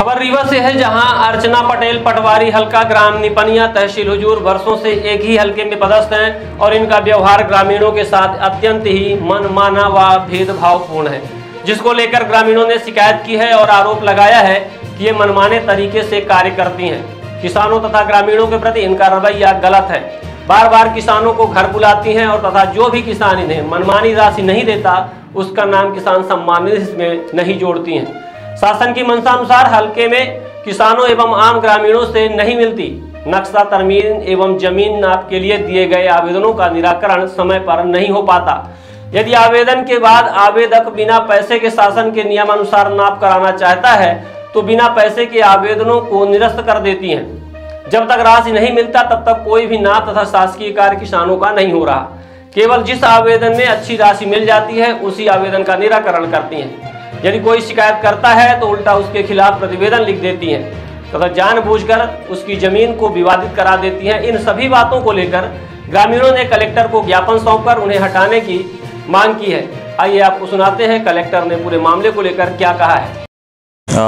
खबर रीवा से है, जहां अर्चना पटेल पटवारी हल्का ग्राम निपनिया तहसील हुजूर वर्षों से एक ही हल्के में पदस्थ हैं और इनका व्यवहार ग्रामीणों के साथ अत्यंत ही मनमाना व भेदभावपूर्ण है, जिसको लेकर ग्रामीणों ने शिकायत की है और आरोप लगाया है कि ये मनमाने तरीके से कार्य करती हैं। किसानों तथा ग्रामीणों के प्रति इनका रवैया गलत है। बार बार किसानों को घर बुलाती हैं और तथा जो भी किसान इन्हें मनमानी राशि नहीं देता उसका नाम किसान सम्मान निधि में नहीं जोड़ती हैं। शासन की मंशानुसार हल्के में किसानों एवं आम ग्रामीणों से नहीं मिलती नक्शा तरमीम एवं जमीन नाप के लिए दिए गए आवेदनों का निराकरण समय पर नहीं हो पाता। यदि आवेदन के बाद आवेदक बिना पैसे के शासन के नियमानुसार नाप कराना चाहता है तो बिना पैसे के आवेदनों को निरस्त कर देती हैं। जब तक राशि नहीं मिलता तब तक कोई भी नाप तथा शासकीय कार्य किसानों का नहीं हो रहा। केवल जिस आवेदन में अच्छी राशि मिल जाती है उसी आवेदन का निराकरण करती हैं। यदि कोई शिकायत करता है तो उल्टा उसके खिलाफ प्रतिवेदन लिख देती हैं तथा जानबूझकर उसकी जमीन को विवादित करा देती हैं। इन सभी बातों को लेकर ग्रामीणों ने कलेक्टर को ज्ञापन सौंपकर उन्हें हटाने की मांग की है। आइए आपको सुनाते हैं कलेक्टर ने पूरे मामले को लेकर क्या कहा है।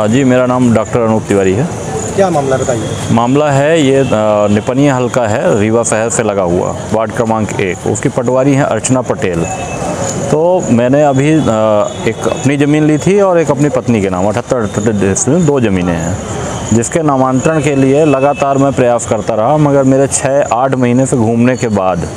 जी, मेरा नाम डॉक्टर अनूप तिवारी है। क्या मामला बताइए। मामला है ये निपनिया हल्का है, रीवा शहर से लगा हुआ, वार्ड क्रमांक 1। उसकी पटवारी है अर्चना पटेल। तो मैंने अभी एक अपनी ज़मीन ली थी और एक अपनी पत्नी के नाम 78 में 2 ज़मीनें हैं, जिसके नामांतरण के लिए लगातार मैं प्रयास करता रहा, मगर मेरे 6-8 महीने से घूमने के बाद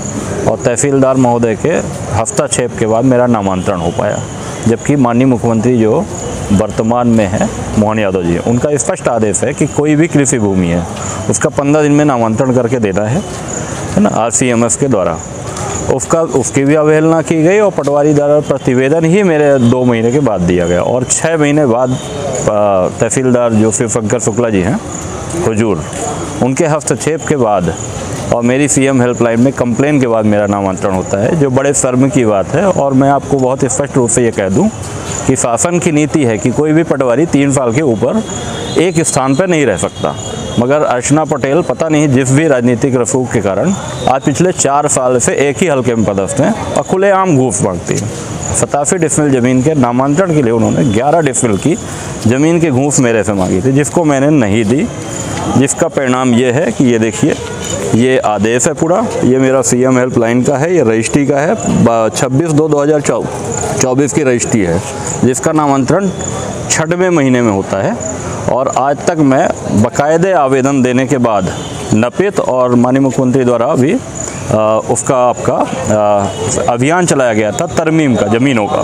और तहसीलदार महोदय के हस्तक्षेप के बाद मेरा नामांतरण हो पाया। जबकि माननीय मुख्यमंत्री जो वर्तमान में है मोहन यादव जी, उनका स्पष्ट आदेश है कि कोई भी कृषि भूमि है उसका 15 दिन में नामांतरण करके देना है ना, RCMS के द्वारा। उसकी भी अवहेलना की गई और पटवारी द्वारा प्रतिवेदन ही मेरे 2 महीने के बाद दिया गया और 6 महीने बाद तहसीलदार जो शिवशंकर शुक्ला जी हैं हुजूर, उनके हस्तक्षेप के बाद और मेरी CM हेल्पलाइन में कंप्लेन के बाद मेरा नामांतरण होता है, जो बड़े शर्म की बात है। और मैं आपको बहुत स्पष्ट रूप से ये कह दूं कि शासन की नीति है कि कोई भी पटवारी 3 साल के ऊपर एक स्थान पर नहीं रह सकता, मगर अर्चना पटेल पता नहीं जिस भी राजनीतिक रसूख के कारण आज पिछले 4 साल से एक ही हल्के में पदस्थ हैं और खुलेआम घूस मांगती हैं। 87 डिसमिल ज़मीन के नामांतरण के लिए उन्होंने 11 डिसमिल की ज़मीन की घूस मेरे से मांगी थी, जिसको मैंने नहीं दी, जिसका परिणाम ये है कि ये देखिए, ये आदेश है पूरा, ये मेरा CM हेल्पलाइन का है, ये रजिस्ट्री का है, 26/2/2024 की रजिस्ट्री है, जिसका नामांतरण 6वें महीने में होता है। और आज तक मैं बाकायदे आवेदन देने के बाद नपित और माननीय मुख्यमंत्री द्वारा भी उसका आपका अभियान चलाया गया था तरमीम का, ज़मीनों का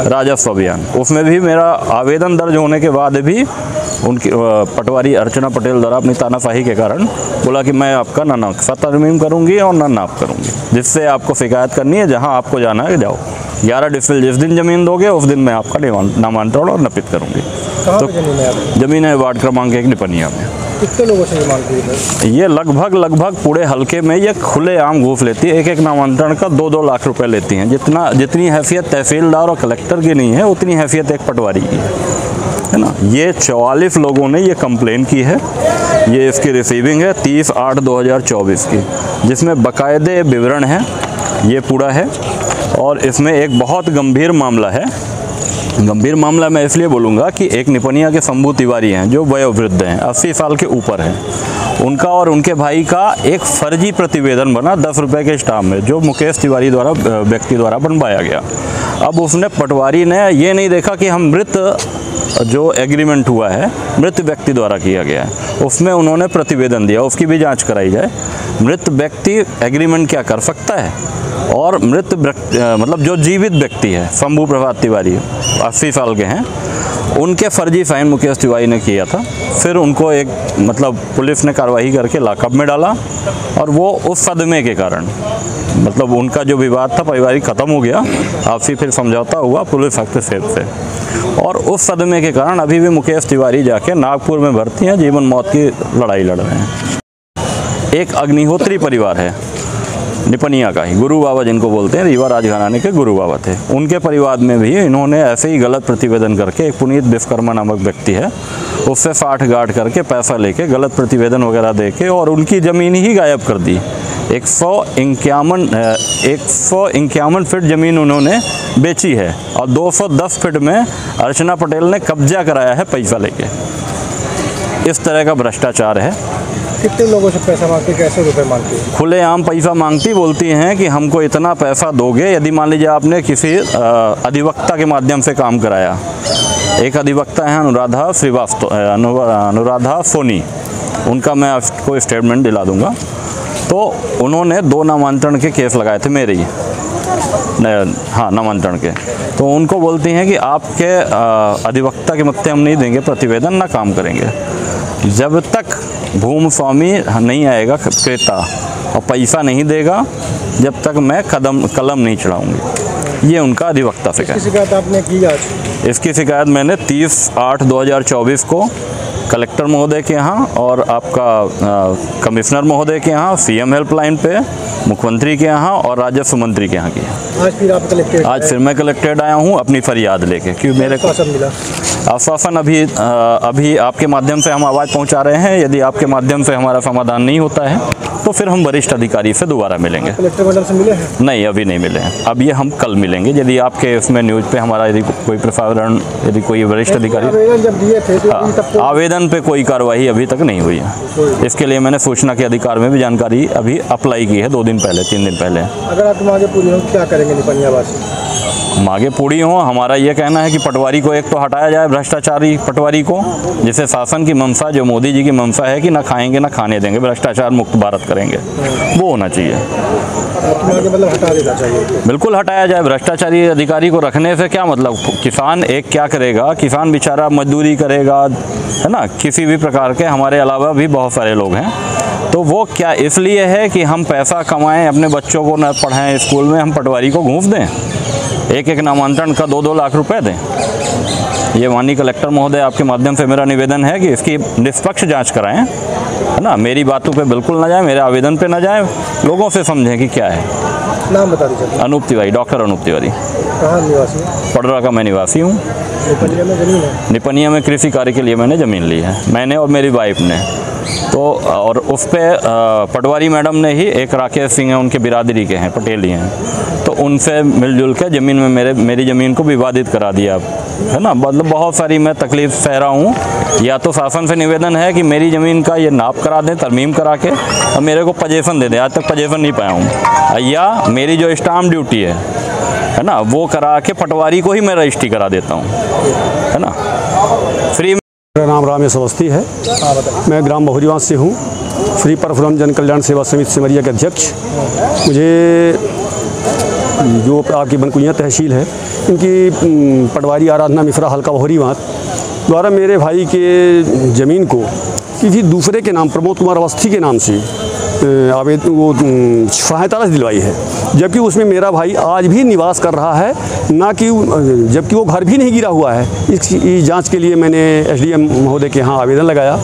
राजस्व अभियान। उसमें भी मेरा आवेदन दर्ज होने के बाद भी उनकी पटवारी अर्चना पटेल द्वारा अपनी तानाशाही के कारण बोला कि मैं आपका ना नक्शा तरमीम करूंगी और ना नाप करूंगी, जिससे आपको शिकायत करनी है, जहां आपको जाना है जाओ। 11 डिसमिल जिस दिन ज़मीन दोगे उस दिन मैं आपका नामांतरण और नपित करूंगी। तो ज़मीन है वार्ड क्रमांक 1 निपनिया में। कितने लोगों से ये मांगती है? ये लगभग पूरे हल्के में ये खुलेआम घूस लेती है। एक नामांतरण का 2-2 लाख रुपए लेती हैं। जितनी हैसियत तहसीलदार और कलेक्टर की नहीं है उतनी हैसियत एक पटवारी की है ना। ये 44 लोगों ने ये कंप्लेन की है। ये इसकी रिसीविंग है 30/8/2024 की, जिसमें बाकायदे विवरण है, ये पूरा है। और इसमें एक बहुत गंभीर मामला है। गंभीर मामला मैं इसलिए बोलूँगा कि एक निपनिया के शंभू तिवारी हैं जो वयोवृद्ध हैं, 80 साल के ऊपर हैं। उनका और उनके भाई का एक फर्जी प्रतिवेदन बना 10 रुपये के स्टाम्प में, जो मुकेश तिवारी द्वारा व्यक्ति द्वारा बनवाया गया। अब उसने पटवारी ने ये नहीं देखा कि हम मृत जो एग्रीमेंट हुआ है मृत व्यक्ति द्वारा किया गया है, उसमें उन्होंने प्रतिवेदन दिया, उसकी भी जांच कराई जाए। मृत व्यक्ति एग्रीमेंट क्या कर सकता है, और मृत मतलब जो जीवित व्यक्ति है शंभू प्रभात तिवारी 80 साल के हैं, उनके फर्जी फाइन मुकेश तिवारी ने किया था। फिर उनको एक मतलब पुलिस ने कार्रवाई करके लॉकअप में डाला और वो उस सदमे के कारण मतलब उनका जो विवाद था पारिवारिक ख़त्म हो गया, आपसी फिर समझौता हुआ पुलिस हस्तक्षेप से, और उस सदमे के कारण अभी भी मुकेश तिवारी जाके नागपुर में भर्ती हैं, जीवन मौत की लड़ाई लड़ रहे हैं। एक अग्निहोत्री परिवार है निपनिया का ही, गुरु बाबा जिनको बोलते हैं, रीवा राजघराने के गुरु बाबा थे। उनके परिवार में भी इन्होंने ऐसे ही गलत प्रतिवेदन करके, एक पुनीत विश्वकर्मा नामक व्यक्ति है, उससे साठ गांठ करके पैसा लेके गलत प्रतिवेदन वगैरह दे के और उनकी ज़मीन ही गायब कर दी। 151 फीट ज़मीन उन्होंने बेची है और 210 फीट में अर्चना पटेल ने कब्जा कराया है पैसा लेके। इस तरह का भ्रष्टाचार है। कितने लोगों से पैसा मांगते, कैसे रुपए मांगते हैं? खुलेआम पैसा मांगती, बोलती हैं कि हमको इतना पैसा दोगे यदि मान लीजिए आपने किसी अधिवक्ता के माध्यम से काम कराया। एक अधिवक्ता है अनुराधा श्रीवास्तव, अनुराधा सोनी, उनका मैं आपको स्टेटमेंट दिला दूंगा। तो उन्होंने 2 नामांतरण के केस लगाए थे मेरे ही, हाँ नामांतरण के। तो उनको बोलती हैं कि आपके अधिवक्ता के मत्ते हम नहीं देंगे प्रतिवेदन, ना काम करेंगे जब तक भूमि स्वामी नहीं आएगा क्रेता और पैसा नहीं देगा, जब तक मैं कलम नहीं चढ़ाऊंगी। ये उनका अधिवक्ता से इसकी शिकायत आपने की आज? इसकी शिकायत मैंने 30/8/2024 को कलेक्टर महोदय के यहाँ और आपका कमिश्नर महोदय के यहाँ, सीएम हेल्पलाइन पे, मुख्यमंत्री के यहाँ और राजस्व मंत्री के यहाँ की। आज फिर मैं कलेक्टेड आया हूँ अपनी फरियाद लेके, क्योंकि मेरे को आश्वासन अभी आपके माध्यम से हम आवाज़ पहुँचा रहे हैं। यदि आपके माध्यम से हमारा समाधान नहीं होता है तो फिर हम वरिष्ठ अधिकारी से दोबारा मिलेंगे। कलेक्टर मैडम से मिले हैं? नहीं, अभी नहीं मिले हैं। अब ये हम कल मिलेंगे यदि आपके उसमें न्यूज़ पे हमारा यदि कोई प्रसारण, यदि कोई वरिष्ठ अधिकारी आवेदन जब दिए थे तो आवेदन पे कोई कार्रवाई अभी तक नहीं हुई है। इसके लिए मैंने सूचना के अधिकार में भी जानकारी अभी अप्लाई की है 2 दिन पहले, 3 दिन पहले। अगर आपकी मांगे पूरी हो क्या करेंगे निपनिया वासी? मांगे पूरी हों, हमारा ये कहना है कि पटवारी को एक तो हटाया जाए, भ्रष्टाचारी पटवारी को, जिसे शासन की मंशा, जो मोदी जी की मंशा है कि ना खाएंगे ना खाने देंगे, भ्रष्टाचार मुक्त भारत करेंगे, वो होना चाहिए। मतलब हटा देना चाहिए? बिल्कुल हटाया जाए। भ्रष्टाचारी अधिकारी को रखने से क्या मतलब? किसान एक क्या करेगा? किसान बेचारा मजदूरी करेगा, है ना, किसी भी प्रकार के। हमारे अलावा भी बहुत सारे लोग हैं। तो वो क्या इसलिए है कि हम पैसा कमाएं, अपने बच्चों को न पढ़ाएं स्कूल में, हम पटवारी को घूस दें, एक नामांतरण का 2-2 लाख रुपए दें? ये माननीय कलेक्टर महोदय, आपके माध्यम से मेरा निवेदन है कि इसकी निष्पक्ष जांच कराएं, है ना, मेरी बातों पे बिल्कुल ना जाए, मेरे आवेदन पे ना जाए, लोगों से समझें कि क्या है। नाम बता दीजिए। अनूप तिवारी, डॉक्टर अनूप तिवारी। कहाँ निवासी? पडरा का मैं निवासी हूँ। निपनिया में जमीन है? निपनिया में कृषि कार्य के लिए मैंने ज़मीन ली है, मैंने और मेरी वाइफ ने। तो और उस पर पटवारी मैडम ने ही, एक राकेश सिंह है, उनके बिरादरी के हैं, पटेली हैं, तो उनसे मिलजुल के ज़मीन में मेरी ज़मीन को विवादित करा दिया, है ना। मतलब बहुत सारी मैं तकलीफ सह रहा हूँ। या तो शासन से निवेदन है कि मेरी ज़मीन का ये नाप करा दें, तरमीम करा के, और मेरे को पजेशन दे दें। आज तक पजेशन नहीं पाया हूँ। या मेरी जो स्टाम्प ड्यूटी है ना, वो करा के पटवारी को ही मैं रजिस्ट्री करा देता हूँ, है ना, फ्री। मेरा नाम रामेश अवस्थी है। मैं ग्राम बहुरीवास से हूँ, श्री परशुराम जन कल्याण सेवा समिति सिमरिया के अध्यक्ष। मुझे जो आपकी बनकुइयाँ तहसील है, इनकी पटवारी आराधना मिश्रा हल्का बहुरीवास द्वारा मेरे भाई के ज़मीन को किसी दूसरे के नाम, प्रमोद कुमार अवस्थी के नाम से आवेदन, वो सहायता राशि दिलवाई है, जबकि उसमें मेरा भाई आज भी निवास कर रहा है, ना कि जबकि वो घर भी नहीं गिरा हुआ है। इस जांच के लिए मैंने एसडीएम महोदय के यहाँ आवेदन लगाया।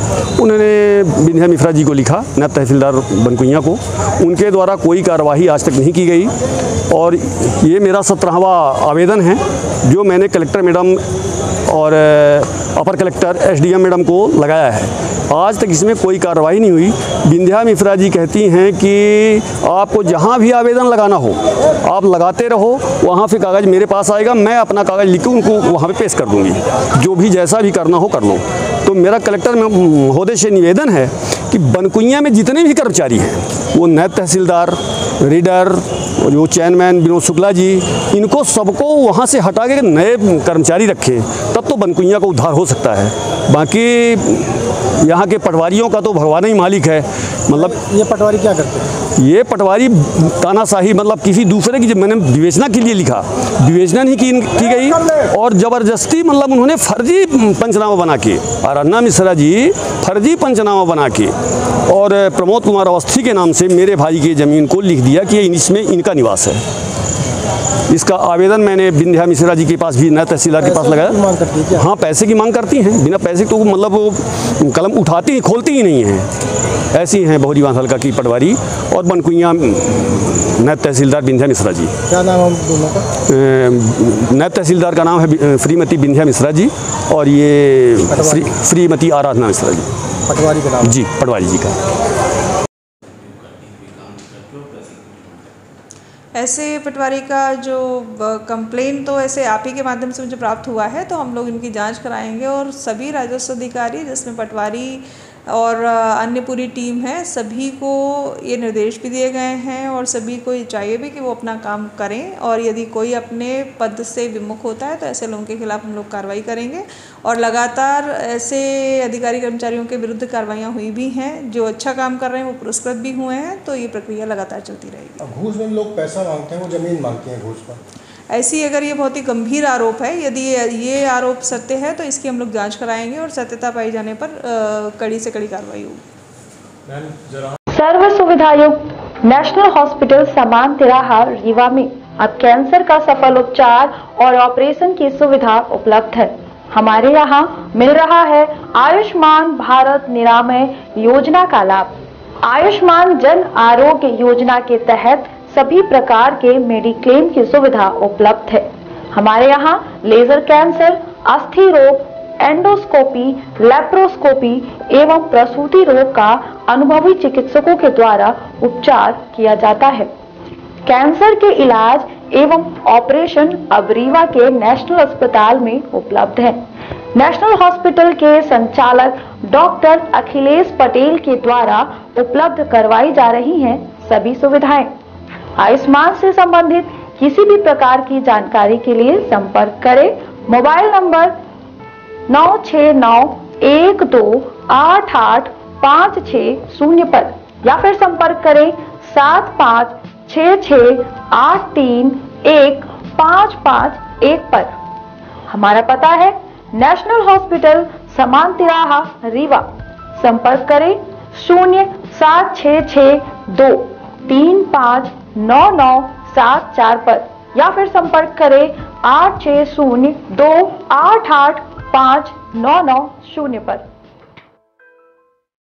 उन्होंने विंध्या मिश्रा जी को लिखा, नायब तहसीलदार बनकुइयाँ को, उनके द्वारा कोई कार्रवाई आज तक नहीं की गई। और ये मेरा 17वां आवेदन है जो मैंने कलेक्टर मैडम और अपर कलेक्टर एसडीएम मैडम को लगाया है। आज तक इसमें कोई कार्रवाई नहीं हुई। विंध्या मिश्रा जी कहती हैं कि आपको जहां भी आवेदन लगाना हो आप लगाते रहो, वहां से कागज़ मेरे पास आएगा, मैं अपना कागज़ लिख के उनको वहां पे पेश कर दूंगी, जो भी जैसा भी करना हो कर लो। तो मेरा कलेक्टर महोदय से निवेदन है कि बनकुइयाँ में जितने भी कर्मचारी हैं, वो नायब तहसीलदार, रीडर, जो चेयरमैन विनोद शुक्ला जी, इनको सबको वहाँ से हटा के नए कर्मचारी रखें, तब तो बनकुइयाँ का उद्धार हो सकता है। बाकी यहाँ के पटवारियों का तो भगवान ही मालिक है। मतलब ये पटवारी क्या करते हैं? ये पटवारी तानाशाही, मतलब किसी दूसरे की, जब मैंने विवेचना के लिए लिखा, विवेचना नहीं की गई और ज़बरदस्ती, मतलब उन्होंने फर्जी पंचनामा बना के, आराधना मिश्रा जी फर्जी पंचनामा बना के और प्रमोद कुमार अवस्थी के नाम से मेरे भाई की ज़मीन को लिख दिया कि इसमें इनका निवास है। इसका आवेदन मैंने विंध्या मिश्रा जी के पास भी, नायब तहसीलदार के पास लगाया। हाँ, पैसे की मांग करती हैं, बिना पैसे तो मतलब वो कलम उठाती ही, खोलती ही नहीं हैं। ऐसी हैं बहुरीवास हल्का की पटवारी और बनकुइयाँ नायब तहसीलदार विंध्या मिश्रा जी। क्या नाम है दोनों का? नायब तहसीलदार का नाम है श्रीमती विंध्या मिश्रा जी और ये श्रीमती आराधना मिश्रा जी। पटवारी का नाम? जी, पटवारी जी का। ऐसे पटवारी का जो कंप्लेन तो ऐसे आप ही के माध्यम से मुझे प्राप्त हुआ है, तो हम लोग इनकी जांच कराएंगे और सभी राजस्व अधिकारी जिसमें पटवारी और अन्य पूरी टीम है, सभी को ये निर्देश भी दिए गए हैं और सभी को ये चाहिए भी कि वो अपना काम करें और यदि कोई अपने पद से विमुख होता है तो ऐसे लोगों के खिलाफ हम लोग कार्रवाई करेंगे और लगातार ऐसे अधिकारी कर्मचारियों के विरुद्ध कार्रवाइयाँ हुई भी हैं। जो अच्छा काम कर रहे हैं वो पुरस्कृत भी हुए हैं, तो ये प्रक्रिया लगातार चलती रहेगी। घूस में लोग पैसा मांगते हैं, वो ज़मीन मांगते हैं घूस पर। ऐसी अगर ये बहुत ही गंभीर आरोप है, यदि ये आरोप सत्य है तो इसकी हम लोग जांच कराएंगे और सत्यता पाई जाने पर कड़ी से कड़ी कार्रवाई होगी। सर्व सुविधायुक्त नेशनल हॉस्पिटल समान तिराहा रीवा में अब कैंसर का सफल उपचार और ऑपरेशन की सुविधा उपलब्ध है। हमारे यहाँ मिल रहा है आयुष्मान भारत निरामय योजना का लाभ। आयुष्मान जन आरोग्य योजना के तहत सभी प्रकार के मेडिक्लेम की सुविधा उपलब्ध है। हमारे यहाँ लेजर कैंसर, अस्थि रोग, एंडोस्कोपी, लेप्रोस्कोपी एवं प्रसूति रोग का अनुभवी चिकित्सकों के द्वारा उपचार किया जाता है। कैंसर के इलाज एवं ऑपरेशन अब रीवा के नेशनल अस्पताल में उपलब्ध है। नेशनल हॉस्पिटल के संचालक डॉक्टर अखिलेश पटेल के द्वारा उपलब्ध करवाई जा रही हैं सभी सुविधाएं। आयुष्मान से संबंधित किसी भी प्रकार की जानकारी के लिए संपर्क करें मोबाइल नंबर 9691288560 पर या फिर संपर्क करें 7566831551 पर। हमारा पता है नेशनल हॉस्पिटल समान तिराहा रीवा। संपर्क करें 07662359974 पर या फिर संपर्क करें 8602885990 पर।